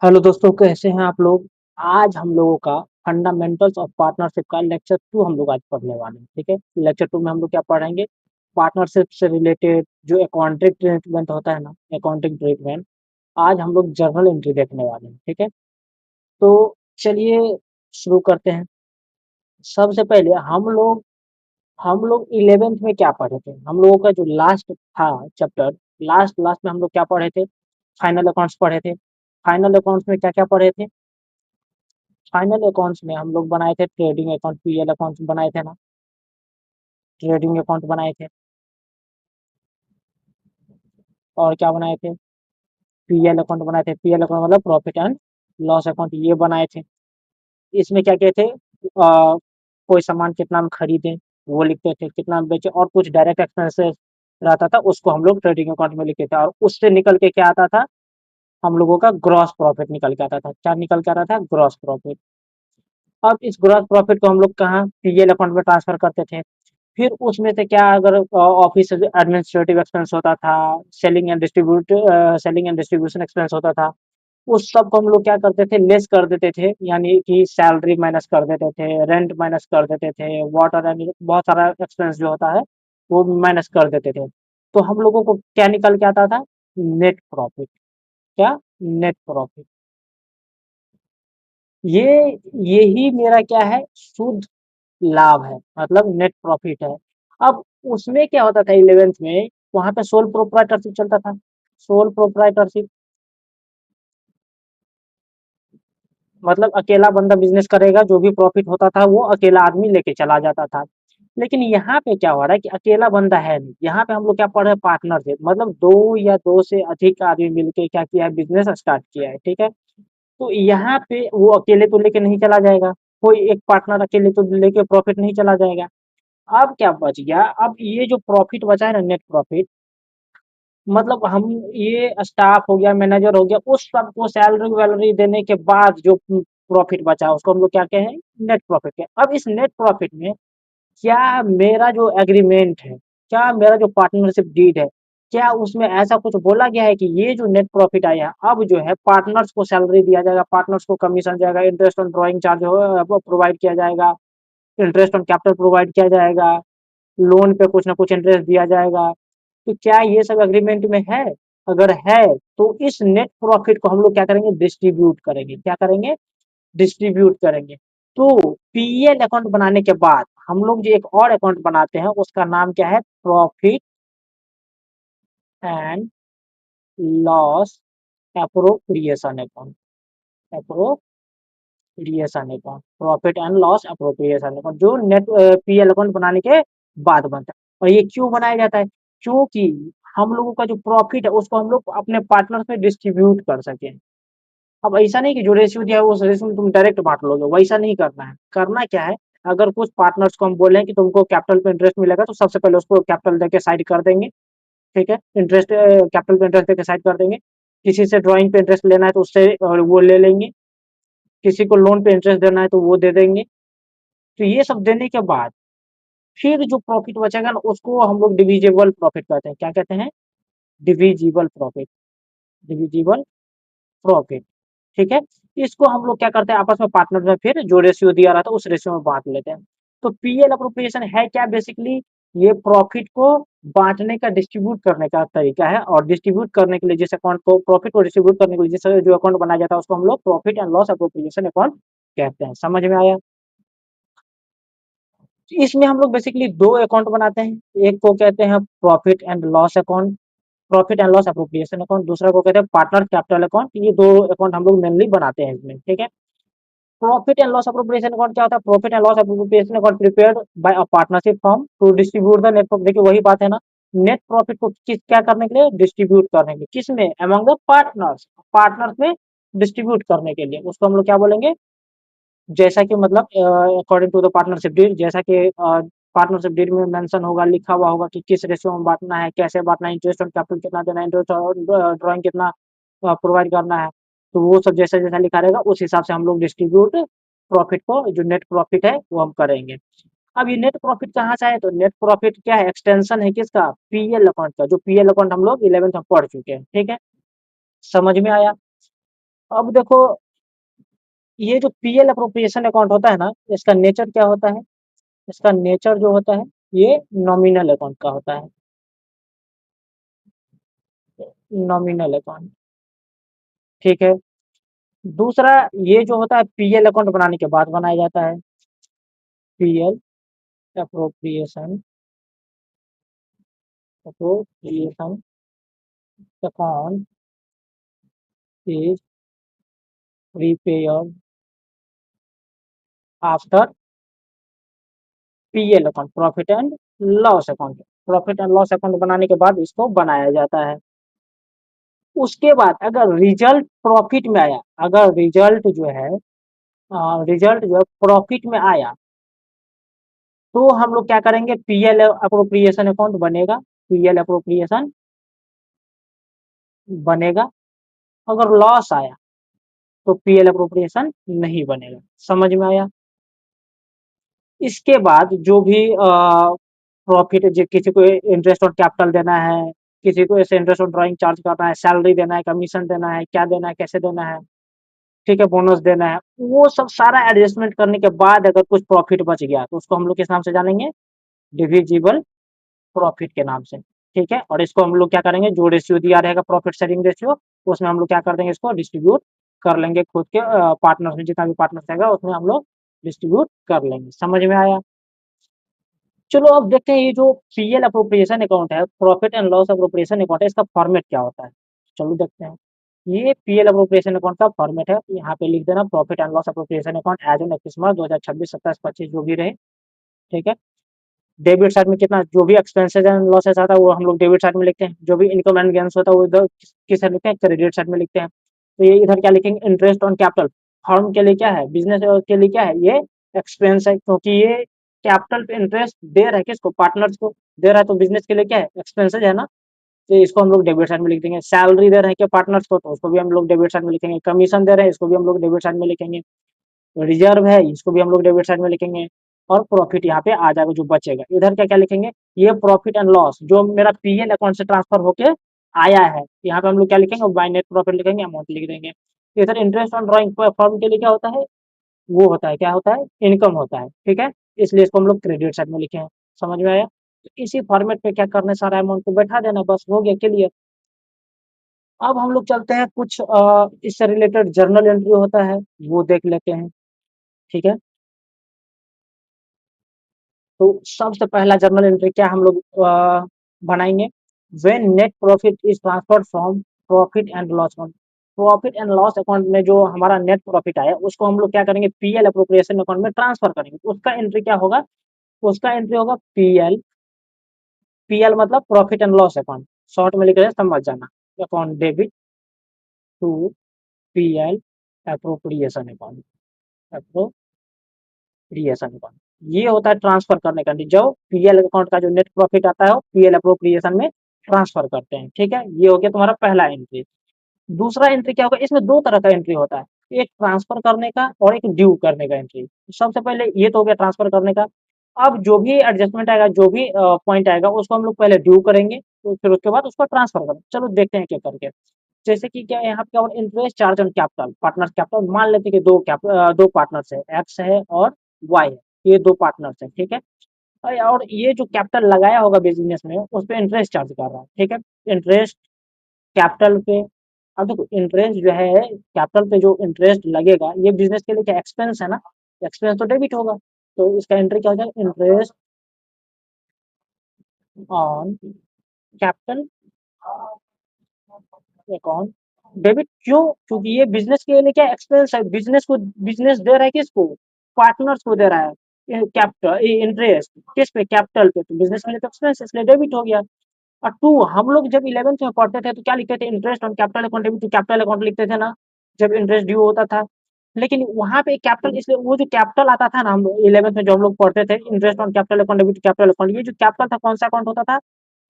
Hello दोस्तों, कैसे हैं आप लोग? आज हम लोगों का फंडामेंटल्स ऑफ पार्टनरशिप का लेक्चर 2 हम लोग आज पढ़ने वाले हैं, ठीक है? लेक्चर 2 में हम लोग क्या पढ़ेंगे? पार्टनरशिप से रिलेटेड जो अकाउंटिंग ट्रीटमेंट होता है ना, अकाउंटिंग ट्रीटमेंट, आज हम लोग जर्नल एंट्री देखने वाले हैं, ठीक है? तो चलिए शुरू करते हैं। सबसे पहले हम लोग 11th में क्या पढ़े थे? हम लोगों का जो लास्ट था चैप्टर, लास्ट लास्ट में हम लोग क्या पढ़े थे? फाइनल अकाउंट्स पढ़े थे। फाइनल अकाउंट्स में क्या-क्या पढ़े थे? फाइनल अकाउंट्स में हम लोग बनाए थे ट्रेडिंग अकाउंट, पीएल अकाउंट बनाए थे ना, ट्रेडिंग अकाउंट बनाए थे। और क्या बनाए थे? पीएल अकाउंट बनाए थे। पीएल अकाउंट मतलब प्रॉफिट एंड लॉस अकाउंट, ये बनाए थे। इसमें क्या किए थे? कोई सामान कितना हम खरीदे वो लिखते थे, कितना हम बेचे, और कुछ डायरेक्ट एक्सपेंसेस रहता था उसको हम लोग ट्रेडिंग अकाउंट में लिखते थे, और उससे निकल के क्या आता था? हम लोगों का ग्रॉस प्रॉफिट निकल के आता था। क्या निकल के आता था? Gross profit. अब इस ग्रॉस प्रॉफिट को हम लोग कहाँ? पीएल अकाउंट में ट्रांसफर करते थे। फिर उसमें से क्या, अगर ऑफिस एडमिनिस्ट्रेटिव एक्सपेंस होता था, सेलिंग एंड डिस्ट्रीब्यूशन एक्सपेंस होता था, उस सब को हम लोग क्या करते थे? लेस कर देते थे, यानी कि सैलरी माइनस कर देते थे, रेंट माइनस कर देते थे, वाटर एंड बहुत सारा एक्सपेंस जो होता है वो माइनस कर देते थे। तो हम लोगों को क्या निकल के आता था? Net profit. क्या? Net profit. ये यही मेरा क्या है? शुद्ध लाभ है, मतलब नेट प्रॉफिट है। अब उसमें क्या होता था 11th में? वहां पे सोल प्रोप्राइटरशिप चलता था। सोल प्रोप्राइटरशिप मतलब अकेला बंदा बिजनेस करेगा, जो भी प्रॉफिट होता था वो अकेला आदमी लेके चला जाता था। लेकिन यहाँ पे क्या हो रहा है कि अकेला बंदा है नहीं, यहाँ पे हम लोग क्या पढ़ रहे हैं? पार्टनरशिप, मतलब दो या दो से अधिक आदमी मिलके क्या किया है? बिजनेस स्टार्ट किया है, ठीक है? तो यहाँ पे वो अकेले तो लेके नहीं चला जाएगा, कोई एक पार्टनर अकेले तो लेके प्रॉफिट नहीं चला जाएगा। अब क्या बच गया? अब ये जो प्रॉफिट बचा है ना, नेट प्रॉफिट, मतलब हम ये स्टाफ हो गया, मैनेजर हो गया, उस सबको सैलरी वैलरी देने के बाद जो प्रॉफिट बचा उसको हम लोग क्या कहें? नेट प्रॉफिट के। अब इस नेट प्रॉफिट में क्या मेरा जो एग्रीमेंट है, क्या मेरा जो पार्टनरशिप डीड है, क्या उसमें ऐसा कुछ बोला गया है कि ये जो नेट प्रॉफिट आया अब जो है पार्टनर्स को सैलरी दिया जाएगा, पार्टनर्स को कमीशन जाएगा, interest on drawing charge provide किया जाएगा, इंटरेस्ट ऑन कैपिटल प्रोवाइड किया जाएगा, लोन पे कुछ ना कुछ इंटरेस्ट दिया जाएगा? तो क्या ये सब एग्रीमेंट में है? अगर है तो इस नेट प्रॉफिट को हम लोग क्या करेंगे? डिस्ट्रीब्यूट करेंगे। क्या करेंगे? डिस्ट्रीब्यूट करेंगे। तो पीएल अकाउंट बनाने के बाद हम लोग जो एक और अकाउंट बनाते हैं उसका नाम क्या है? Profit and loss appropriation account. Appropriation account, profit and loss appropriation account, जो नेट पीएल अकाउंट बनाने के बाद बनता है। और ये क्यों बनाया जाता है? क्योंकि हम लोगों का जो प्रॉफिट है उसको हम लोग अपने पार्टनर में डिस्ट्रीब्यूट कर सकें। अब ऐसा नहीं कि जो रेशियो दिया है उस रेशियो में तुम डायरेक्ट बांट लोगे, वैसा नहीं करना है। करना क्या है? अगर कुछ पार्टनर्स को हम बोले कि तुमको कैपिटल पे इंटरेस्ट मिलेगा, तो सबसे पहले उसको कैपिटल देके साइड कर देंगे, ठीक है? इंटरेस्ट कैपिटल पे इंटरेस्ट देके साइड कर देंगे। किसी से ड्राइंग पे इंटरेस्ट लेना है तो उससे वो ले लेंगे। किसी को लोन पे इंटरेस्ट देना है तो वो दे देंगे। तो ये सब देने के बाद फिर जो प्रॉफिट बचेगा ना उसको हम लोग डिविजिबल प्रॉफिट कहते हैं। क्या कहते हैं? Divisible profit. डिविजिबल प्रॉफिट, ठीक है? इसको हम लोग क्या करते हैं? आपस में पार्टनर में फिर जो रेशियो दिया रहा था उस रेशियो में बांट लेते हैं। तो पीएल अप्रोप्रिएशन है क्या? बेसिकली ये प्रॉफिट को बांटने का, डिस्ट्रीब्यूट करने का तरीका है। और डिस्ट्रीब्यूट करने के लिए जिस अकाउंट को, प्रॉफिट को डिस्ट्रीब्यूट करने के लिए जिस जो अकाउंट बनाया जाता है उसको हम लोग profit and loss appropriation account कहते हैं। समझ में आया? इसमें हम लोग बेसिकली दो अकाउंट बनाते हैं। एक को कहते हैं profit and loss account, profit and loss appropriation account. दूसरा को कहते हैं पार्टनर कैपिटल अकाउंट। ये दो अकाउंट हम लोग मेनली बनाते हैं इसमें, ठीक है? Profit and loss appropriation account क्या होता है? Profit and loss appropriation account prepared by a partnership firm to distribute the net profit. देखिए वही बात है ना, नेट प्रॉफिट को किस क्या करने के लिए? डिस्ट्रीब्यूट करने के लिए। किसमें? अमंग द पार्टनर्स, पार्टनर्स में डिस्ट्रीब्यूट करने के लिए। उसको हम लोग क्या बोलेंगे? जैसा कि मतलब according to the partnership deed, जैसा कि पार्टनरशिप डीड में मेंशन होगा, लिखा हुआ होगा कि किस रेशियो में बांटना है, कैसे बांटना है, इंटरेस्ट ऑन कैपिटल कितना देना है, इंटरेस्ट ड्राइंग कितना प्रोवाइड करना है। तो वो सब जैसा जैसा लिखा रहेगा उस हिसाब से हम लोग डिस्ट्रीब्यूट प्रॉफिट को, जो नेट प्रॉफिट है वो हम करेंगे। अब ये नेट प्रॉफिट कहाँ से आए? तो नेट प्रॉफिट क्या है? एक्सटेंशन है किसका? पीएल अकाउंट का, जो पीएल अकाउंट हम लोग 11th में पढ़ चुके हैं, ठीक है? समझ में आया? अब देखो, ये जो पीएल अप्रोप्रिएशन अकाउंट होता है ना, इसका नेचर क्या होता है? इसका नेचर जो होता है, ये नॉमिनल अकाउंट का होता है। नॉमिनल अकाउंट, ठीक है। दूसरा, ये जो होता है पीएल अकाउंट बनाने के बाद बनाया जाता है। PL appropriation, appropriation account is prepared after PL account, profit and loss account. Profit and loss account बनाने के बाद इसको बनाया जाता है। उसके बाद अगर रिजल्ट प्रॉफिट में आया, अगर रिजल्ट जो है प्रॉफिट में आया, तो हम लोग क्या करेंगे, पीएल अप्रोप्रिएशन अकाउंट बनेगा। पीएल अप्रोप्रिएशन बनेगा। अगर लॉस आया तो पीएल अप्रोप्रिएशन नहीं बनेगा। समझ में आया? इसके बाद जो भी प्रॉफिट, किसी को इंटरेस्ट ऑन कैपिटल देना है, किसी को ऐसे इंटरेस्ट ऑन ड्राइंग चार्ज करना है, सैलरी देना है, कमीशन देना है, क्या देना है, कैसे देना है, ठीक है, बोनस देना है, वो सब सारा एडजस्टमेंट करने के बाद अगर कुछ प्रॉफिट बच गया तो उसको हम लोग किस नाम से जानेंगे? डिविजिबल प्रॉफिट के नाम से। ठीक है, और इसको हम लोग क्या करेंगे, जो रेशियो दिया रहेगा प्रॉफिट शेयरिंग रेशियो, उसमें हम लोग क्या कर देंगे, इसको डिस्ट्रीब्यूट कर लेंगे खुद के पार्टनर्स में, जितना भी पार्टनर्स रहेगा उसमें हम लोग डिस्ट्रीब्यूट कर लेंगे। समझ में आया? चलो अब देखते हैं, ये जो पीएल अप्रोप्रिएशन अकाउंट है, profit and loss appropriation account है, इसका फॉर्मेट क्या होता है? चलो देखते हैं। ये पीएल अप्रोप्रिएशन अकाउंट का फॉर्मेट है, यहाँ पे लिख देना profit and loss appropriation account as on 31 March 2026, 27, 25 जो भी रहे। ठीक है। डेबिट साइड में कितना, जो भी एक्सपेंसेस एंड लॉसेस आता है वो हम लोग डेबिट साइड में लिखते हैं। जो भी इनकम एंड गेन्स होता है वो इधर किस साइड लिखते हैं? क्रेडिट साइड में लिखते हैं। तो ये इधर क्या लिखेंगे? Interest on capital. फर्म के लिए क्या है, बिजनेस के लिए क्या है, ये एक्सपेंस है, क्योंकि ये कैपिटल पे इंटरेस्ट दे रहा है किसको? पार्टनर्स को दे रहा है, तो बिजनेस के लिए क्या है? एक्सपेंसेज है ना। तो इसको हम लोग डेबिट साइड में लिख देंगे। सैलरी दे रहे हैं क्या पार्टनर्स को, तो उसको भी हम लोग डेबिट साइड में लिखेंगे। कमीशन दे रहे हैं, इसको भी हम लोग डेबिट साइड में लिखेंगे। रिजर्व है, इसको भी हम लोग डेबिट साइड में लिखेंगे। और प्रॉफिट यहाँ पे आ जाएगा जो बचेगा। इधर क्या क्या लिखेंगे? ये प्रॉफिट एंड लॉस जो मेरा पीएल अकाउंट से ट्रांसफर होके आया है, यहाँ पे हम लोग क्या लिखेंगे? बाय नेट प्रॉफिट लिखेंगे, अमाउंट लिख देंगे। इधर इंटरेस्ट ऑन ड्राइंग फर्म के लिए क्या होता है? वो होता है, क्या होता है? इनकम होता है। ठीक है, इसलिए इसको हम लोग क्रेडिट साइड में लिखे हैं। समझ में आया? तो इसी फॉर्मेट पे क्या करना है, सारा अमाउंट को बैठा देना, बस हो गया क्लियर। अब हम लोग चलते हैं, कुछ इससे रिलेटेड जर्नल एंट्री होता है, वो देख लेते हैं। ठीक है, तो सबसे पहला जर्नल एंट्री क्या हम लोग बनाएंगे? When net profit is transferred from profit and loss account. Profit and loss account में जो हमारा नेट प्रॉफिट आया उसको हम लोग क्या करेंगे? पीएल अप्रोप्रिएशन अकाउंट में ट्रांसफर करेंगे। उसका एंट्री क्या होगा? उसका एंट्री होगा पीएल। पीएल मतलब profit and loss account, short में लिख रहे हैं, समझ जाना। Account debit to PL appropriation account. Appropriation account, ये होता है ट्रांसफर करने का। जो पीएल अकाउंट का जो नेट प्रॉफिट आता है वो पीएल अप्रोप्रिएशन में ट्रांसफर करते हैं। ठीक है, ये हो गया तुम्हारा पहला एंट्री। दूसरा एंट्री क्या होगा? इसमें दो तरह का एंट्री होता है, एक ट्रांसफर करने का और एक ड्यू करने का एंट्री। सबसे पहले ये तो हो गया ट्रांसफर करने का। अब जो भी एडजस्टमेंट आएगा, जो भी पॉइंट आएगा, उसको हम लोग पहले ड्यू करेंगे, तो फिर उसके बाद उसको ट्रांसफर करेंगे। चलो देखते हैं क्या करके। जैसे कि क्या है यहाँ पे, और interest charge on capital, partner capital. मान लेते हैं कि दो पार्टनर्स है, एक्स है और वाई है, ये दो पार्टनर्स है। ठीक है, और ये जो कैपिटल लगाया होगा बिजनेस में उस पर इंटरेस्ट चार्ज कर रहा है। ठीक है, इंटरेस्ट कैपिटल पे। अब देखो, इंटरेस्ट जो है कैपिटल पे जो इंटरेस्ट लगेगा, ये बिजनेस के लिए क्या एक्सपेंस है ना, एक्सपेंस तो डेबिट होगा। तो इसका एंट्री क्या हो जाएगा? Interest on capital account debit. क्यों? क्योंकि ये बिजनेस के लिए क्या एक्सपेंस है, बिजनेस दे रहा है किसको? पार्टनर्स को दे रहा है कैपिटल इंटरेस्ट, किस पे? कैपिटल पे। तो बिजनेस के लिए तो एक्सपेंस, इसलिए डेबिट हो गया। और टू, हम लोग जब 11th में पढ़ते थे तो क्या लिखते थे? Interest on capital account debit to capital account लिखते थे ना, जब इंटरेस्ट ड्यू होता था। लेकिन वहां पे कैपिटल, इसलिए वो जो कैपिटल आता था ना, हम 11th में जो हम लोग पढ़ते थे, interest on capital account debit to capital account, ये जो कैपिटल था कौन सा अकाउंट होता था?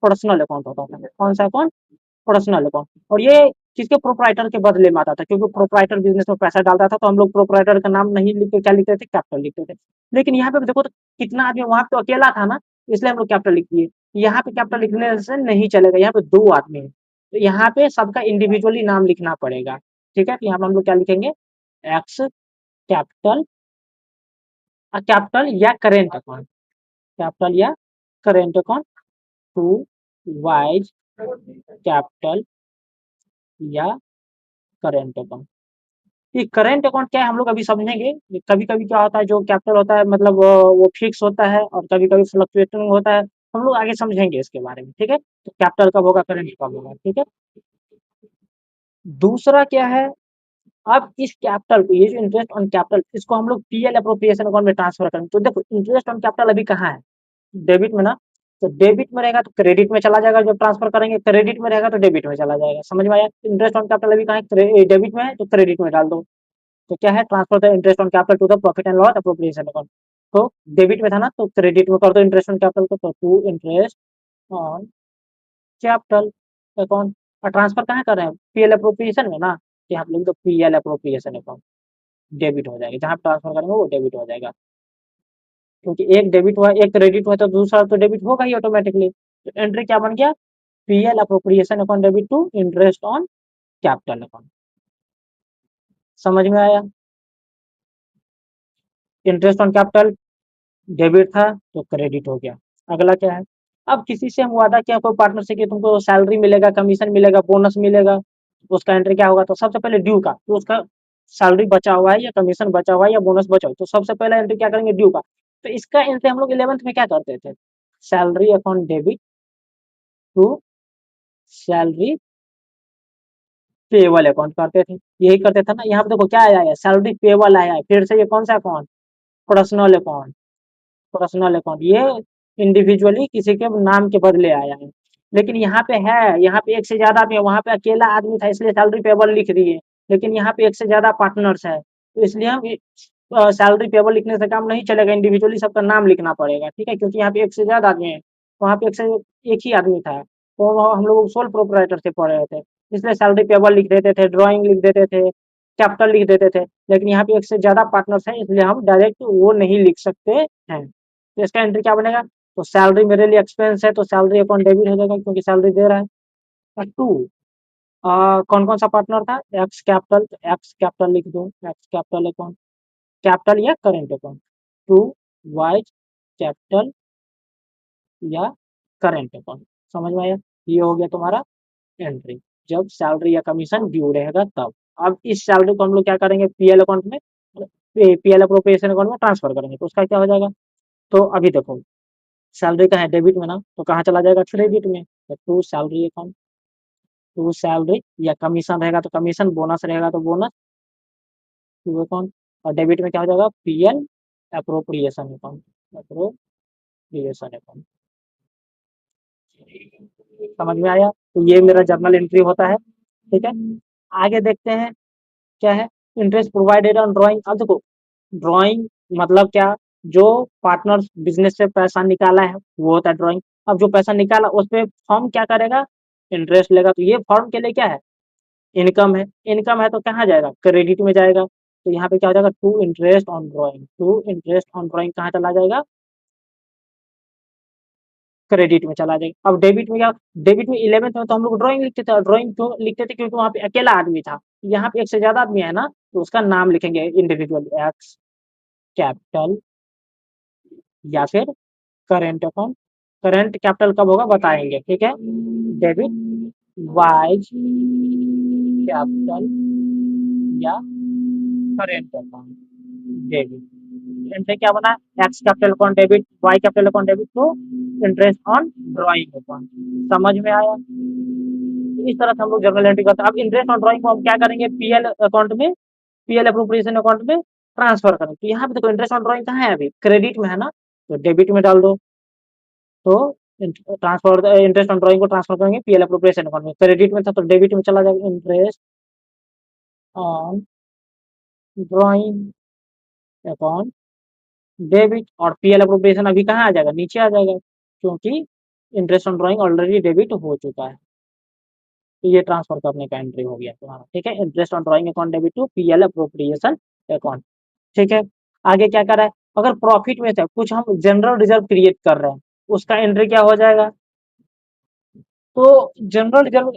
पर्सनल अकाउंट होता था। कौन सा अकाउंट? Personal account. और ये किसके? प्रोप्राइटर के बदले में आता था, क्योंकि प्रोप्राइटर बिजनेस में पैसा डालता था, तो हम लोग प्रोप्राइटर का नाम नहीं लिखते, क्या लिखते थे? कैपिटल लिखते थे। लेकिन यहाँ पे देखो तो कितना आदमी, वहां पे तो अकेला था ना, इसलिए हम लोग कैपिटल लिख दिए। यहाँ पे कैपिटल लिखने से नहीं चलेगा, यहाँ पे दो आदमी है, तो यहाँ पे सबका इंडिविजुअली नाम लिखना पड़ेगा। ठीक है, तो यहाँ पे हम लोग क्या लिखेंगे, एक्स कैपिटल, कैपिटल या करेंट अकाउंट, कैपिटल या current account, to Y's capital या करेंट अकाउंट। ये करेंट अकाउंट क्या है हम लोग अभी समझेंगे। कभी कभी क्या होता है, जो कैपिटल होता है मतलब वो फिक्स होता है और कभी कभी फ्लक्चुएटिंग होता है, हम लोग आगे समझेंगे इसके बारे में, ठीक है। तो कैपिटल कब होगा, करेंट कब होगा, ठीक है। दूसरा क्या है, अब इस कैपिटल को, ये जो इंटरेस्ट ऑन कैपिटल, इसको हम लोग पीएल अप्रोप्रिएशन अकाउंट में ट्रांसफर करेंगे। तो देखो इंटरेस्ट ऑन कैपिटल अभी कहाँ है, डेबिट में ना, तो डेबिट में रहेगा तो क्रेडिट में चला जाएगा, जब ट्रांसफर करेंगे क्रेडिट में रहेगा तो डेबिट में चला जाएगा। समझ में आया, इंटरेस्ट ऑन कैपिटल अभी कहाँ है, डेबिट में है तो क्रेडिट में डाल दो। तो क्या है, transfer the interest on capital to the profit and loss appropriation account. तो डेबिट में था ना, तो क्रेडिट में कर दो इंटरेस्ट ऑन कैपिटल को, तो to interest on capital account. और ट्रांसफर कहाँ कर रहे हैं, पीएल अप्रोप्रिएशन में ना, तो यहाँ पे लिख दो पीएल अप्रोप्रिएशन अकाउंट, डेबिट हो जाएगा, जहाँ ट्रांसफर करेंगे वो डेबिट हो जाएगा। क्योंकि एक डेबिट हुआ एक क्रेडिट हुआ तो दूसरा तो डेबिट होगा ही ऑटोमेटिकली। तो एंट्री क्या बन गया, PL appropriation account debit to interest on capital account. समझ में आया, इंटरेस्ट ऑन कैपिटल डेबिट था तो क्रेडिट हो गया। अगला क्या है, अब किसी से हम वादा किया कोई पार्टनर से कि तुमको सैलरी मिलेगा, कमीशन मिलेगा, बोनस मिलेगा, तो उसका एंट्री क्या होगा, तो सबसे पहले ड्यू का, तो उसका सैलरी बचा हुआ है या कमीशन बचा हुआ है या बोनस बचा हुआ है, तो सबसे पहले एंट्री क्या करेंगे, ड्यू का। तो इसका एंट्री हम लोग 11th में क्या करते थे, salary account debit to salary payable account करते थे, यही करते थे ना। यहाँ पे देखो क्या आया है, सैलरी पेबल आया है, फिर से ये कौन सा account, personal account, personal account, ये इंडिविजुअली किसी के नाम के बदले आया है। लेकिन यहाँ पे है, यहाँ पे एक से ज्यादा आदमी है, वहां पे अकेला आदमी था इसलिए सैलरी पेबल लिख दिए। लेकिन यहाँ पे एक से ज्यादा पार्टनर्स है, तो इसलिए हम सैलरी पेबल लिखने से काम नहीं चलेगा, इंडिविजुअली सबका नाम लिखना पड़ेगा, ठीक है। क्योंकि यहाँ पे एक से ज्यादा आदमी है, वहाँ पे एक ही आदमी था, तो हम लोग सोल प्रोपराइटर से पढ़ रहे थे, इसलिए सैलरी पेबल लिख देते थे, ड्राइंग लिख देते थे, कैपिटल लिख देते थे। लेकिन यहाँ पे एक से ज्यादा पार्टनर्स हैं, इसलिए हम डायरेक्ट वो नहीं लिख सकते हैं। तो इसका एंट्री क्या बनेगा, तो सैलरी मेरे लिए एक्सपेंस है तो सैलरी अकाउंट डेबिट हो जाएगा क्योंकि सैलरी दे रहा है। और टू, कौन कौन सा पार्टनर था, एक्स कैपिटल, तो एक्स कैपिटल लिख दो, एक्स कैपिटल अकाउंट, कैपिटल या current account, to Y's capital या करेंट अकाउंट। समझ में आया, ये हो गया तुम्हारा एंट्री, जब सैलरी या कमीशन ड्यू रहेगा तब। अब इस सैलरी को हम लोग क्या करेंगे, पीएल अकाउंट में, पीएल अप्रोप्रिएशन अकाउंट में ट्रांसफर करेंगे, तो उसका क्या हो जाएगा। तो अभी देखो सैलरी का है डेबिट में ना, तो कहाँ चला जाएगा, क्रेडिट में, तो to salary account, to salary, या कमीशन रहेगा तो कमीशन, बोनस रहेगा तो बोनस, टू अकाउंट। और डेबिट में क्या हो जाएगा, PL appropriation account, appropriation account. समझ में आया, तो ये मेरा जर्नल एंट्री होता है, ठीक है। आगे देखते हैं क्या है, इंटरेस्ट प्रोवाइडेड ऑन ड्राइंग। अब देखो ड्राइंग मतलब क्या, जो पार्टनर बिजनेस से पैसा निकाला है वो होता है ड्राइंग। अब जो पैसा निकाला उस पे फॉर्म क्या करेगा, इंटरेस्ट लेगा, तो ये फॉर्म के लिए क्या है, इनकम है, इनकम है तो कहाँ जाएगा, क्रेडिट में जाएगा। तो यहाँ पे क्या हो जाएगा, to interest on drawing, to interest on drawing कहाँ चला जाएगा, क्रेडिट में चला जाएगा। अब डेबिट में क्या, डेबिट में 11th में तो हम लोग ड्राइंग लिखते थे, ड्राइंग क्यों लिखते थे, क्योंकि वहाँ पे अकेला आदमी था, यहाँ पे एक से ज्यादा आदमी है ना, तो उसका नाम लिखेंगे इंडिविजुअल, एक्स कैपिटल या फिर करेंट अकाउंट। करंट कैपिटल कब होगा बताएंगे, ठीक है। डेबिट वाइज कैपिटल या करेंट अकाउंट डेबिट, एंट्री क्या बना, X capital account debit, Y capital account debit to interest on drawing account. समझ में आया, इस तरह से हम लोग जर्नल एंट्री करते हैं। अब इंटरेस्ट ऑन ड्राइंग को हम क्या करेंगे, पीएल अकाउंट में, पीएल अप्रोप्रिएशन अकाउंट में ट्रांसफर करें। तो यहाँ पे देखो इंटरेस्ट ऑन ड्राइंग कहाँ है, अभी क्रेडिट में है ना, तो डेबिट में डाल दो। तो ट्रांसफर इंटरेस्ट ऑन ड्राइंग को ट्रांसफर करेंगे पीएल अप्रोप्रिएशन अकाउंट में, क्रेडिट में था तो डेबिट में चला जाएगा, interest on drawing account debit. और पीएल अप्रोप्रिएशन अभी कहाँ आ जाएगा, नीचे आ जाएगा, क्योंकि interest on drawing already debit हो चुका है। तो ये ट्रांसफर करने का एंट्री हो गया तुम्हारा, ठीक है। Interest on drawing account debit to PL appropriation account, ठीक है। आगे क्या कर रहा है, अगर प्रॉफिट में से कुछ हम जनरल रिजर्व क्रिएट कर रहे हैं, उसका एंट्री क्या हो जाएगा, तो जनरल रिजर्व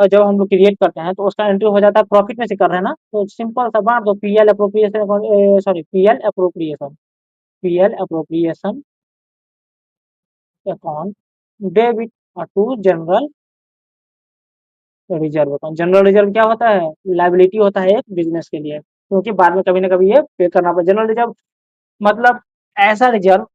जब हम लोग क्रिएट करते हैं तो उसका एंट्री हो जाता है प्रॉफिट में से कर रहे हैं ना, तो सिंपल सा बांट दो, PL appropriation, sorry PL appropriation account debit to general reserve account. General reserve क्या होता है? लाइबिलिटी होता है एक बिजनेस के लिए, क्योंकि बाद में कभी ना कभी ये पे करना पड़ेगा। जनरल रिजर्व मतलब ऐसा रिजर्व,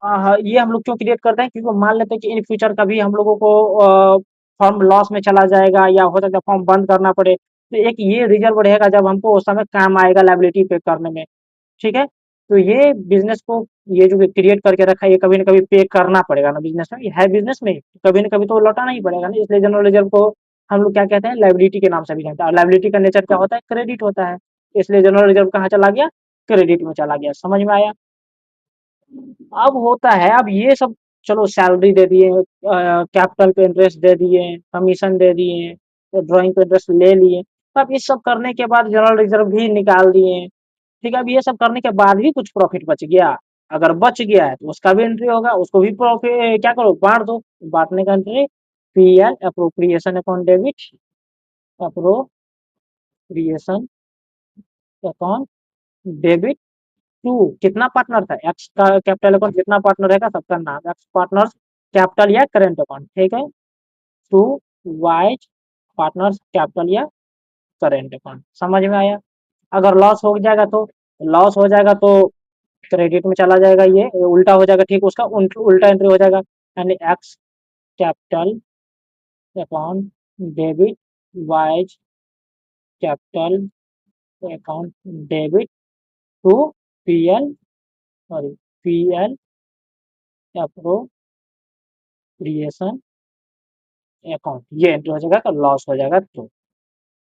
ये हम लोग क्यों क्रिएट करते हैं, क्योंकि मान लेते हैं कि इन फ्यूचर कभी हम लोगों को फॉर्म लॉस में चला जाएगा या हो सकता है फॉर्म बंद करना पड़े, तो एक ये रिजर्व रहेगा जब हमको उस समय काम आएगा लाइबिलिटी पे करने में। ठीक है, तो ये बिजनेस को, ये जो क्रिएट करके रखा है, ये कभी ना कभी पे करना पड़ेगा ना बिजनेस में, ये है बिजनेस में, कभी ना कभी तो लौटाना ही पड़ेगा ना, इसलिए जनरल रिजर्व को हम लोग क्या कहते हैं, लाइबिलिटी के नाम से भी जानते हैं। और लाइबिलिटी का नेचर क्या होता है? क्रेडिट होता है, इसलिए जनरल रिजर्व कहाँ चला गया? क्रेडिट में चला गया। समझ में आया? अब होता है, अब ये सब, चलो सैलरी दे दिए, कैपिटल पे इंटरेस्ट दे दिए, कमीशन दे दिए, तो ड्राइंग पे इंटरेस्ट ले लिए, अब ये सब करने के बाद जनरल रिजर्व भी निकाल दिए। ठीक है, अब ये सब करने के बाद भी कुछ प्रॉफिट बच गया, अगर बच गया है तो उसका भी एंट्री होगा, उसको भी प्रॉफिट क्या करो, बांट दो। बांटने का entry PL appropriation account debit, appropriation account debit to, कितना पार्टनर था? एक्स का कैपिटल अकाउंट, जितना पार्टनर रहेगा सबका नाम एक्स पार्टनर्स कैपिटल या करेंट अकाउंट। ठीक है, टू वाई पार्टनर्स कैपिटल या करेंट अकाउंट। समझ में आया? अगर लॉस हो जाएगा तो, लॉस हो जाएगा तो क्रेडिट में चला जाएगा, ये उल्टा हो जाएगा। ठीक, उसका उल्टा एंट्री हो जाएगा, यानी X capital account debit Y's capital account debit to PL, sorry PL appropriation account, ये एंट्री हो जाएगा, तो लॉस हो जाएगा। तो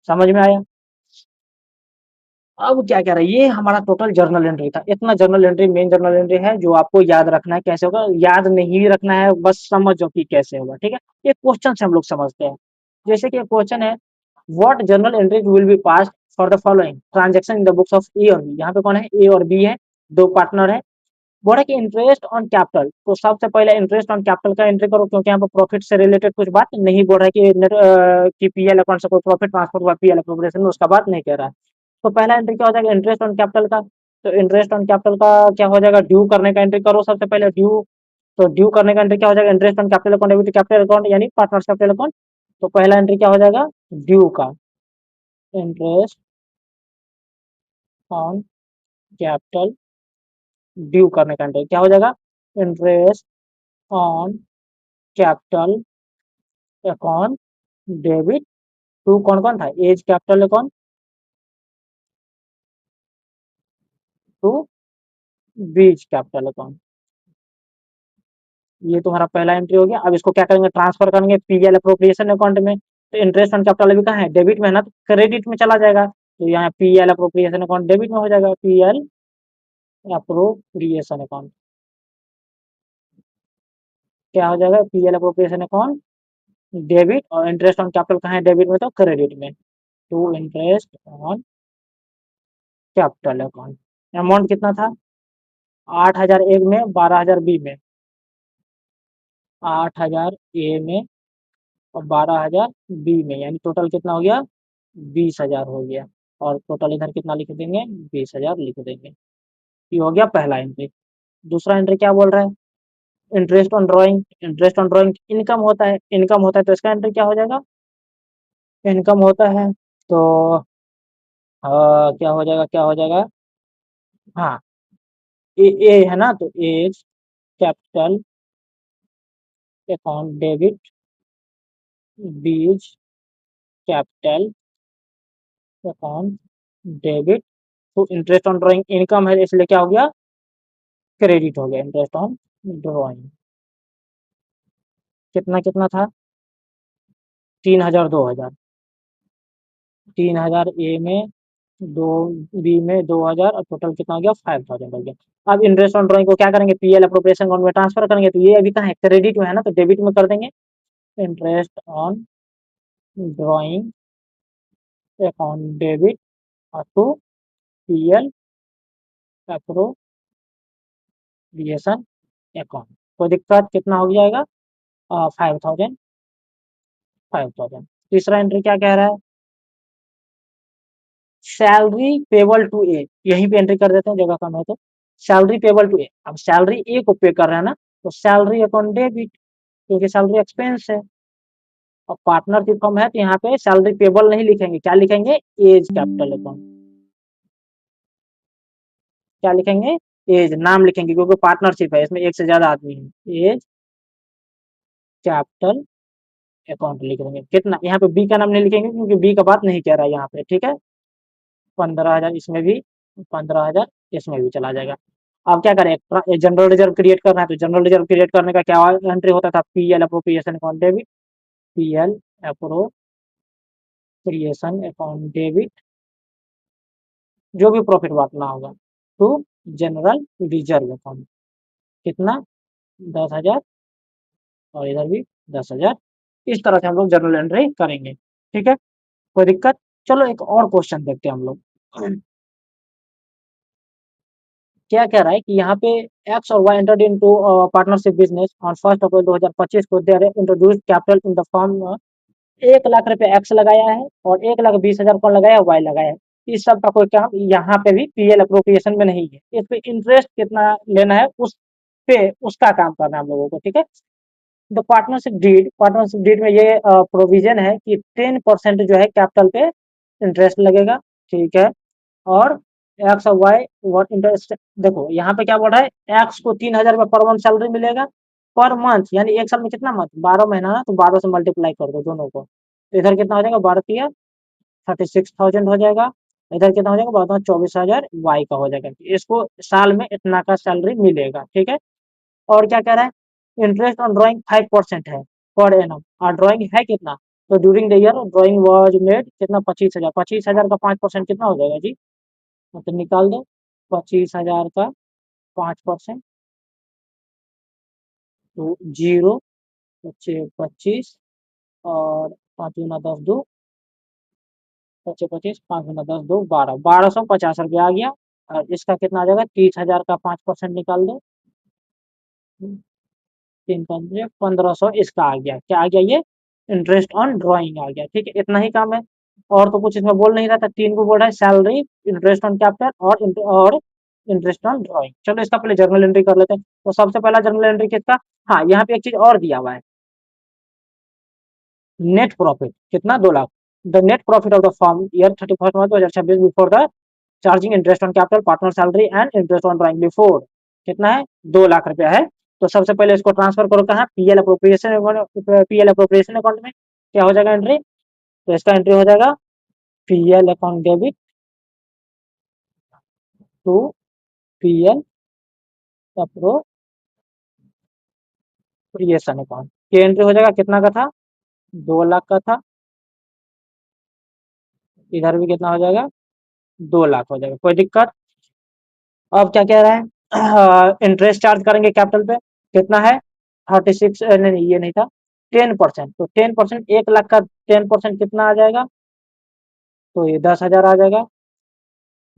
समझ में आया? अब क्या कह रहा है, ये हमारा टोटल जर्नल एंट्री था। इतना journal entry main journal entry है, जो आपको याद रखना है। कैसे होगा याद नहीं रखना है, बस समझो कि कैसे होगा। ठीक है, एक क्वेश्चन से हम लोग समझते हैं। जैसे कि क्वेश्चन है, what journal entries will be passed for the following transaction in the books of A और बी। यहाँ पे कौन है? ए और बी है, दो पार्टनर है। बोल रहा है कि इंटरेस्ट ऑन कैपिटल, तो सबसे पहले इंटरेस्ट ऑन कैपिटल का एंट्री करो, क्योंकि यहाँ पर प्रॉफिट से रिलेटेड कुछ बात नहीं बोल रहा है कि कि पीएल अकाउंट से कोई प्रॉफिट ट्रांसफर हुआ पीएल अप्रोप्रिएशन में, उसका बात नहीं कह रहा है। तो पहला एंट्री क्या हो जाएगा? इंटरेस्ट ऑन कैपिटल का। तो इंटरेस्ट ऑन कैपिटल का क्या हो जाएगा? ड्यू करने का एंट्री करो सबसे पहले, ड्यू। तो ड्यू करने का एंट्री क्या हो जाएगा? Interest on capital account debit capital account, यानी पार्टनर्स कैपिटल अकाउंट। तो पहला एंट्री क्या हो जाएगा? ड्यू का, इंटरेस्ट ऑन कैपिटल ड्यू करने का एंट्री क्या हो जाएगा? Interest on capital account debit to, कौन कौन था? A's capital account, to B's capital account. ये तुम्हारा पहला एंट्री हो गया। अब इसको क्या करेंगे? ट्रांसफर करेंगे पीएल अप्रोप्रिएशन अकाउंट में। तो इंटरेस्ट ऑन कैपिटल अभी कहाँ है? डेबिट में है ना, तो क्रेडिट में चला जाएगा। तो यहाँ पीएल अप्रोप्रिएशन अकाउंट डेबिट में हो जाएगा, पीएल अप्रोप्रिएशन अकाउंट क्या हो जाएगा? पीएल अप्रोप्रिएशन अकाउंट डेबिट, और इंटरेस्ट ऑन कैपिटल कहाँ है? डेबिट में, तो क्रेडिट में, to interest on capital account. Amount कितना था? 8,000 एक में, 12,000 बी में। 8,000 ए में और 12,000 बी में, यानी टोटल कितना हो गया? 20,000 हो गया। और टोटल इधर कितना लिख देंगे? 20,000 लिख देंगे। ये हो गया पहला एंट्री। दूसरा एंट्री क्या बोल रहा है? Interest on drawing. Interest on drawing income होता है, इनकम होता है, तो इसका एंट्री क्या हो जाएगा? इनकम होता है, तो क्या हो जाएगा, क्या हो जाएगा? हाँ, ए है ना, तो A's capital account debit B's capital account debit to interest on drawing, income है इसलिए क्या हो गया? क्रेडिट हो गया, इंटरेस्ट ऑन ड्राइंग। कितना कितना था? 3,000 2,000। 3,000 ए में, दो बी में 2,000, और टोटल कितना हो गया? 5,000 हो गया। अब इंटरेस्ट ऑन ड्राइंग को क्या करेंगे? पीएल अप्रोप्रिएशन अकाउंट में ट्रांसफर करेंगे, तो ये अभी कहाँ है? क्रेडिट में है ना, तो डेबिट में कर देंगे। Interest on drawing account debit to PL appropriation account. कोई दिक्कत? कितना हो जाएगा? 5,000। 5000। तीसरा एंट्री क्या कह रहा है, सैलरी पेबल टू ए, यहीं पे एंट्री कर देते हैं, जगह कम है तो सैलरी पेबल टू ए। अब सैलरी ए को पे कर रहे हैं ना, तो सैलरी अकाउंट डेबिट, क्योंकि सैलरी एक्सपेंस है। और पार्टनरशिप फर्म है तो यहाँ पे सैलरी पेबल नहीं लिखेंगे, क्या लिखेंगे, एज कैपिटल अकाउंट। क्या लिखेंगे, एज, नाम लिखेंगे, क्योंकि पार्टनरशिप है, इसमें एक से ज्यादा आदमी है। एज कैपिटल अकाउंट लिख देंगे। कितना, यहाँ पे बी का नाम नहीं लिखेंगे, क्योंकि बी का बात नहीं कह रहा है यहाँ पे, ठीक है। 15,000 इसमें भी, 15,000 इसमें भी चला जाएगा। अब क्या करें, जनरल रिजर्व क्रिएट करना है, तो जनरल रिजर्व क्रिएट करने का क्या एंट्री होता था, PL appropriation account debit, PL appropriation account debit, जो भी प्रॉफिट बांटना होगा, टू जनरल रिजर्व अकाउंट। कितना, 10,000, और इधर भी 10,000। इस तरह से हम लोग जनरल एंट्री करेंगे, ठीक है, कोई दिक्कत। चलो एक और क्वेश्चन देखते हैं हम लोग। क्या कह रहा है कि यहाँ पे एक्स और Y entered into partnership business on 1 April 2025 को they introduce capital in the form, 1 lakh रुपए एक्स लगाया है और 1,20,000 कौन लगाया है, वाई लगाया है। इस सब का कोई काम यहाँ पे भी पीएल अप्रोप्रिएशन में नहीं है। इस पे इंटरेस्ट कितना लेना है, उस पे उसका काम करना है हम लोगों को, ठीक है। द पार्टनरशिप डीड में ये प्रोविजन है कि 10% जो है कैपिटल पे इंटरेस्ट लगेगा, ठीक है। और एक्स और वाई वर इंटरेस्ट, देखो यहाँ पे क्या बोल रहा है, एक्स को 3,000 पर मंथ सैलरी मिलेगा, पर मंथ यानी एक साल में कितना मंथ, 12 महीना ना, तो 12 से मल्टीप्लाई कर दो दोनों को, तो इधर कितना हो जाएगा, 36,000 हो जाएगा, इधर कितना हो जाएगा, बाद में 24,000 वाई का हो जाएगा। इसको साल में इतना का सैलरी मिलेगा, ठीक है। और क्या कह रहा है, इंटरेस्ट ऑन ड्राइंग 5% है पर एनम, और ड्राइंग है कितना, तो during the year drawing was made कितना, 25,000, 25,000 का 5% कितना हो जाएगा जी, मतलब निकाल दो, 25,000 का 5%, तो 0, 25, और 5 × 10 = 2, 25, 5 × 10 = 2, 12, 1,250 रुपया आ गया। और इसका कितना आ जाएगा, 30,000 का 5% निकाल दो, 3 × 5 = 1,500, इसका आ गया, क्या आ गया, ये इंटरेस्ट ऑन ड्राइंग आ गया, ठीक है। इतना ही काम है, और तो कुछ इसमें बोल नहीं रहा था। 3 को बोल रहा है, सैलरी, इंटरेस्ट ऑन कैपिटल, और इंटरेस्ट ऑन ड्राइंग। चलो इसका पहले जर्नल एंट्री कर लेते हैं। तो सबसे पहला जर्नल एंट्री किसका, हाँ यहाँ पे एक चीज और दिया हुआ है, नेट प्रॉफिट कितना, 2 lakh. The net profit of the firm year 31 March 2026 before the charging interest on capital, partner salary and interest on drawing before, कितना है, 2 लाख रुपया है। तो सबसे पहले इसको ट्रांसफर करो कहाँ, पीएल अप्रोप्रिएशन अकाउंट में। क्या हो जाएगा एंट्री, तो इसका एंट्री हो जाएगा, PL account debit to PL appropriation account. ये एंट्री हो जाएगा, कितना का था, 2 लाख का था, इधर भी कितना हो जाएगा, 2 लाख हो जाएगा, कोई दिक्कत। अब क्या कह रहा है, इंटरेस्ट चार्ज करेंगे कैपिटल पे, कितना है, 36, नहीं ये नहीं था, 10%, तो 10%, 1 लाख का 10% कितना आ जाएगा, तो ये 10,000 आ जाएगा।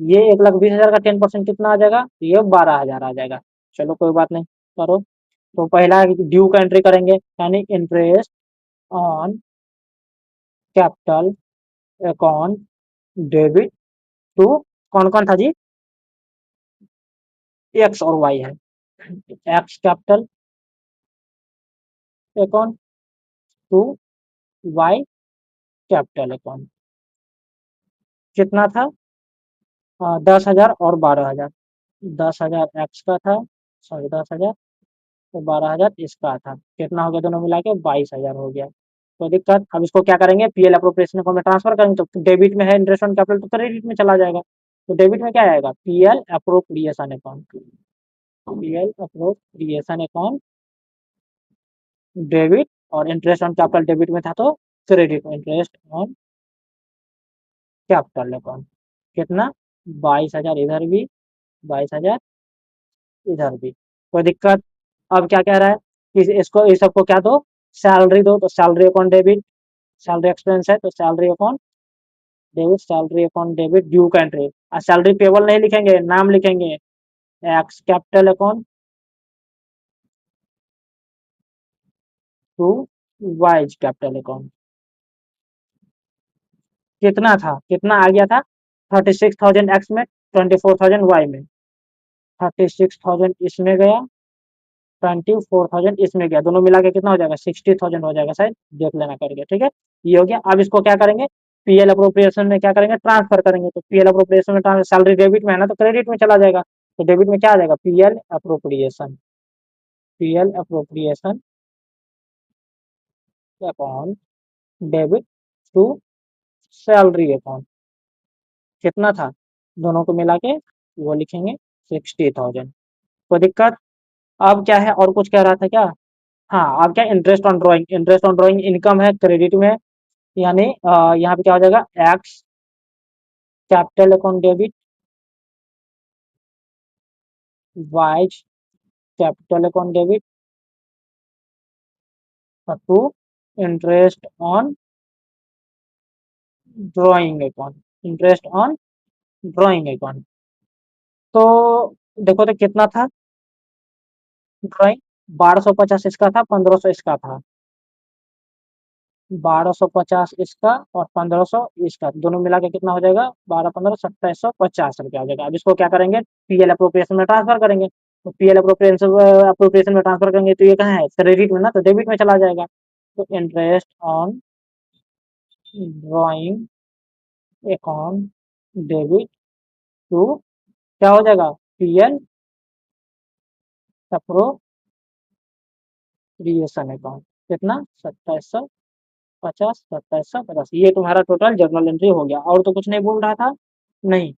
ये 1,20,000 का 10% कितना आ जाएगा, ये 12,000 आ जाएगा। चलो कोई बात नहीं, करो। तो पहला ड्यू का एंट्री करेंगे, यानी interest on capital account debit to, कौन कौन था जी, एक्स और वाई है, X capital account to Y capital account. कितना था, 10,000 और 12,000, 10,000 एक्स का था, सॉरी 10,000, तो 12,000 इसका था, कितना हो गया, दोनों मिला के 22,000 हो गया। कोई दिक्कत। अब इसको क्या करेंगे, पीएल अप्रोप्रिएशन अकाउंट में ट्रांसफर करेंगे, तो डेबिट में है इंटरेस्ट ऑन कैपिटल, तो क्रेडिट में चला जाएगा। तो डेबिट में क्या आएगा, PL appropriation account, PL appropriation account debit, और इंटरेस्ट ऑन कैपिटल डेबिट में था, तो क्रेडिट में इंटरेस्ट ऑन कैपिटल अकाउंट। कितना, 22,000 इधर भी, 22,000 इधर भी, कोई दिक्कत। अब क्या कह रहा है कि इसको, इस सबको क्या दो, सैलरी दो, तो salary account debit, salary expense है तो salary account debit, salary account debit, due का एंट्री। और सैलरी पेबल नहीं लिखेंगे, नाम लिखेंगे, X capital account to Y's capital account. कितना था, कितना आ गया था, 36,000 एक्स में, 24,000 वाई में, 36,000 इसमें गया, 24,000 इसमें गया, दोनों मिला के कितना हो जाएगा, 60,000 हो जाएगा शायद, देख लेना करके, ठीक है। ये हो गया। अब इसको क्या करेंगे, पीएल अप्रोप्रिएशन में क्या करेंगे, ट्रांसफर करेंगे। तो पीएल अप्रोप्रिएशन में सैलरी डेबिट में है ना, तो क्रेडिट में चला जाएगा। तो डेबिट में क्या आ जाएगा, PL appropriation, PL appropriation account debit to salary account, कितना था, दोनों को मिला के वो लिखेंगे 60,000। कोई दिक्कत। अब क्या है, और कुछ कह रहा था क्या, हाँ अब क्या, interest on drawing, interest on drawing income है, क्रेडिट में, यानी यहाँ पे क्या हो जाएगा, X capital account debit, Y capital account debit to interest on drawing account, interest on drawing account. तो देखो तो कितना था ड्राइंग, 1250 इसका था, 1500 इसका था, 1250 इसका और 1500 इसका, दोनों मिला के कितना हो जाएगा, 12 15 2750 रुपया हो जाएगा। अब इसको क्या करेंगे, पीएल अप्रोप्रिएशन में ट्रांसफर करेंगे। तो पीएल अप्रोप्रिएशन अप्रोप्रिएशन में ट्रांसफर करेंगे तो ये कहाँ है, क्रेडिट में ना, तो डेबिट में चला जाएगा। तो interest on drawing account debit to क्या हो जाएगा, पीएल अप्रोप्रिएशन अकाउंट, कितना, 2750, 2750, ये तुम्हारा टोटल जर्नल एंट्री हो गया। और तो कुछ नहीं बोल रहा था, नहीं,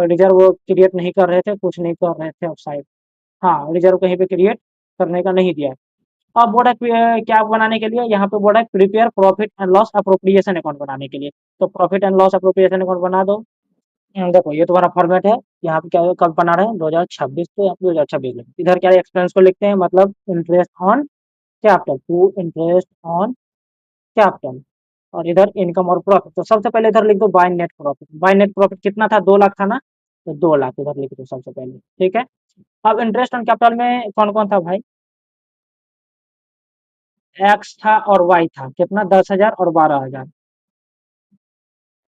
रिजर्व क्रिएट नहीं कर रहे थे, कुछ नहीं कर रहे थे शायद, हाँ रिजर्व कहीं पे क्रिएट करने का नहीं दिया। अब बोर्ड है क्या बनाने के लिए, यहाँ पे बोर्ड है prepare profit and loss appropriation account बनाने के लिए। तो profit and loss appropriation account बना दो। देखो ये तुम्हारा फॉर्मेट है, यहाँ पे क्या है, कब बना रहे हैं, 2026, तो यहाँ पे 2026 में इधर क्या एक्सपेंस को लिखते हैं, मतलब interest on capital to interest on capital, और इधर इनकम और प्रॉफिट। तो सबसे पहले इधर लिख दो by net profit, by net profit कितना था, 2 लाख था ना, तो 2 लाख इधर लिख दो सबसे पहले, ठीक है। अब इंटरेस्ट ऑन कैपिटल में कौन कौन था भाई, एक्स था और वाई था, कितना, 10,000 और 12,000,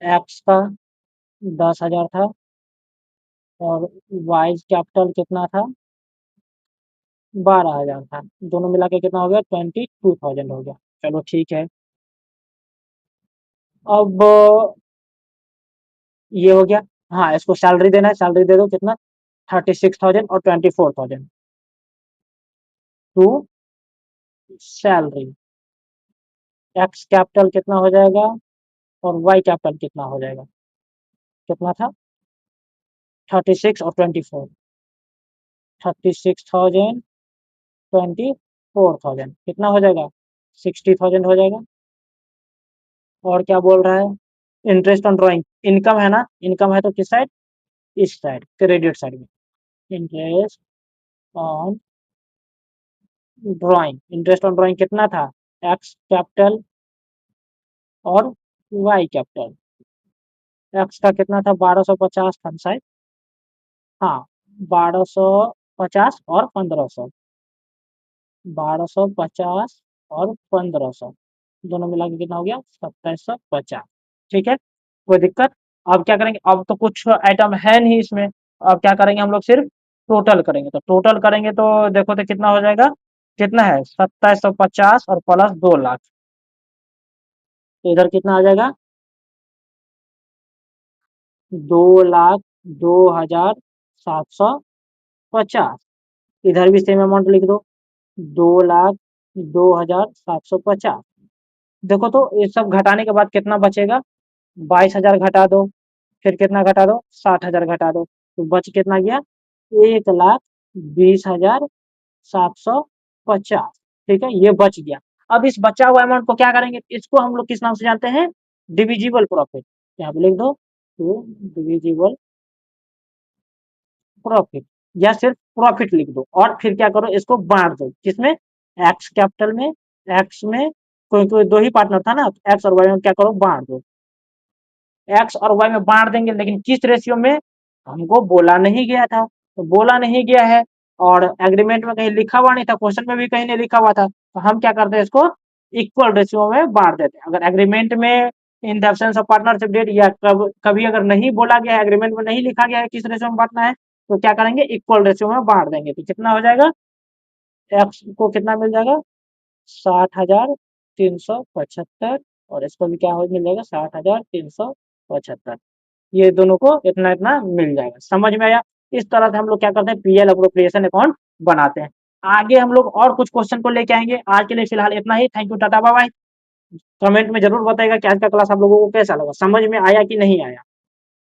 एक्स का 10,000 था और वाई कैपिटल कितना था, 12,000 था, दोनों मिला के कितना हो गया, 22,000 हो गया। चलो ठीक है। अब ये हो गया। हाँ इसको सैलरी देना है, सैलरी दे दो, कितना, 36,000 और 24,000 टू सैलरी, एक्स कैपिटल कितना हो जाएगा और वाई कैपिटल कितना हो जाएगा, कितना था, 36 और 24, 36,000, 24,000 कितना हो जाएगा, 60,000 हो जाएगा। और क्या बोल रहा है, इंटरेस्ट ऑन ड्राइंग इनकम है ना, इनकम है तो किस साइड, इस साइड क्रेडिट साइड में, interest on drawing, interest on drawing कितना था, एक्स कैपिटल और वाई कैपिटल, एक्स का कितना था, 1250 था शायद, हाँ 1250 और 1500, 1250 और 1500, दोनों मिला के कितना हो गया, 2750, ठीक है। कोई दिक्कत। अब क्या करेंगे, अब तो कुछ आइटम है नहीं इसमें, अब क्या करेंगे हम लोग, सिर्फ टोटल करेंगे। तो टोटल करेंगे तो देखो तो कितना हो जाएगा, कितना है, 2750 और प्लस 2 लाख, तो इधर कितना आ जाएगा, 2,02,750, इधर भी सेम अमाउंट लिख दो, 2,02,750। देखो तो ये सब घटाने के बाद कितना बचेगा, 22,000 घटा दो, फिर कितना घटा दो, 60,000 घटा दो, तो बच कितना गया, 1,20,750, ठीक है, ये बच गया। अब इस बचा हुआ अमाउंट को क्या करेंगे, इसको हम लोग किस नाम से जानते हैं, डिविजिबल प्रॉफिट, यहाँ पे लिख दो, तो डिविजिबल प्रॉफिट, या सिर्फ प्रॉफिट लिख दो, और फिर क्या करो, इसको बांट दो, किसमें, एक्स कैपिटल में, एक्स में कोई कोई दो ही पार्टनर था ना, एक्स और वाई में क्या करो, बांट दो, एक्स और वाई में बांट देंगे, लेकिन किस रेशियो में, हमको बोला नहीं गया था, तो बोला नहीं गया है, और एग्रीमेंट में कहीं लिखा हुआ नहीं था, क्वेश्चन में भी कहीं नहीं लिखा हुआ था, तो हम क्या करते हैं, इसको इक्वल रेशियो में बांट देते हैं। अगर एग्रीमेंट में in the absence of partnership deed, या कभी अगर नहीं बोला गया है, एग्रीमेंट में नहीं लिखा गया है किस रेशियो में बांटना है, तो क्या करेंगे, इक्वल रेशियो में बांट देंगे। तो कितना हो जाएगा, एक्स को कितना मिल जाएगा, 60,375, और इसको भी क्या हो मिल जाएगा, 60,375। ये दोनों को इतना इतना मिल जाएगा। समझ में आया? इस तरह से हम लोग क्या करते हैं, पीएल अप्रोप्रिएशन अकाउंट बनाते हैं। आगे हम लोग और कुछ क्वेश्चन को लेके आएंगे। आज के लिए फिलहाल इतना ही। Thank you, tata, bye bye. Comment में जरूर बताएगा कि आज का क्लास आप लोगों को कैसा लगा, समझ में आया कि नहीं आया।